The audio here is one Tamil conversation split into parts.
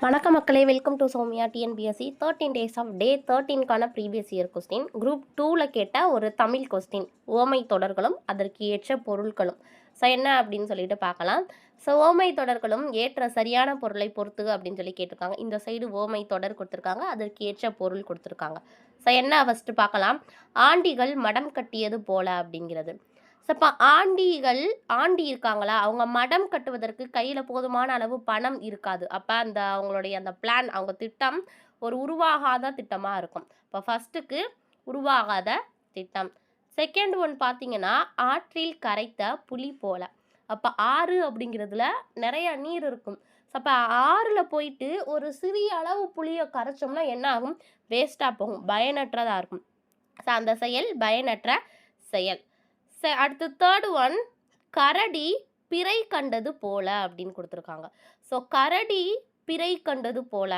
வணக்கம் மக்களே, welcome to Sowmya TNPSC 13 days of day 13க்கான ப்ரீவியஸ் இயர் கொஸ்டின் குரூப் 2ல் கேட்ட ஒரு தமிழ் கொஸ்டின். ஓமை தொடர்களும் அதற்கு ஏற்ற பொருட்களும். ஸோ என்ன அப்படின்னு சொல்லிட்டு பார்க்கலாம். ஸோ ஓமை தொடர்களும் ஏற்ற சரியான பொருளை பொறுத்து அப்படின்னு சொல்லி கேட்டிருக்காங்க. இந்த சைடு ஓமை தொடர் கொடுத்துருக்காங்க, அதற்கு ஏற்ற பொருள் கொடுத்துருக்காங்க. ஸோ என்ன ஃபஸ்ட்டு பார்க்கலாம். ஆண்டிகள் மடம் கட்டியது போல அப்படிங்கிறது. ஸோ இப்போ ஆண்டி இருக்காங்களா, அவங்க மடம் கட்டுவதற்கு கையில் போதுமான அளவு பணம் இருக்காது. அப்போ அவங்களுடைய அந்த பிளான், அவங்க திட்டம் ஒரு உருவாகாத திட்டமாக இருக்கும். இப்போ ஃபஸ்ட்டுக்கு உருவாகாத திட்டம். செகண்ட் ஒன் பார்த்தீங்கன்னா, ஆற்றில் கரைத்த புலி போல. அப்போ ஆறு அப்படிங்கிறதுல நிறைய நீர் இருக்கும். ஸோ அப்போ ஆறில் போயிட்டு ஒரு சிறிய அளவு புளியை கரைச்சோம்னா என்ன ஆகும்? வேஸ்ட்டாக போகும், பயனற்றதாக இருக்கும். ஸோ அந்த செயல் பயனற்ற செயல். அடுத்து தேர்ட் ஒன், கரடி பிறை கண்டது போல அப்படின்னு கொடுத்துருக்காங்க. ஸோ கரடி பிறை கண்டது போல.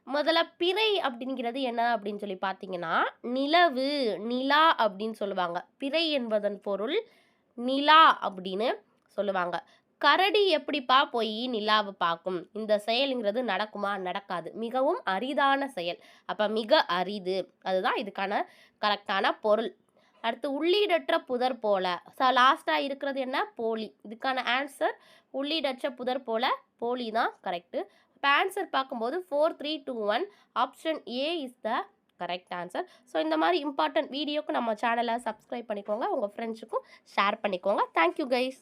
முதல்ல பிறை அப்படிங்கிறது என்ன அப்படின்னு சொல்லி பார்த்தீங்கன்னா, நிலவு, நிலா அப்படின்னு சொல்லுவாங்க. பிறை என்பதன் பொருள் நிலா அப்படின்னு சொல்லுவாங்க. கரடி எப்படிப்பா போய் நிலாவை பார்க்கும்? இந்த செயலுங்கிறது நடக்குமா? நடக்காது. மிகவும் அரிதான செயல். அப்போ மிக அரிது, அதுதான் இதுக்கான கரெக்டான பொருள். அடுத்து உள்ளீடற்ற புதர் போல. ஸோ லாஸ்ட்டாக இருக்கிறது என்ன? போலி. இதுக்கான ஆன்சர் உள்ளீடற்ற புதர் போல, போலி தான் கரெக்டு. இப்போ ஆன்சர் பார்க்கும்போது 4, 3, 2, 1 option A is the correct answer. So இந்த மாதிரி இம்பார்ட்டன்ட் வீடியோக்கு நம்ம சேனலை சப்ஸ்கிரைப் பண்ணிக்கோங்க, உங்கள் ஃப்ரெண்ட்ஸுக்கும் ஷேர் பண்ணிக்கோங்க. Thank you guys.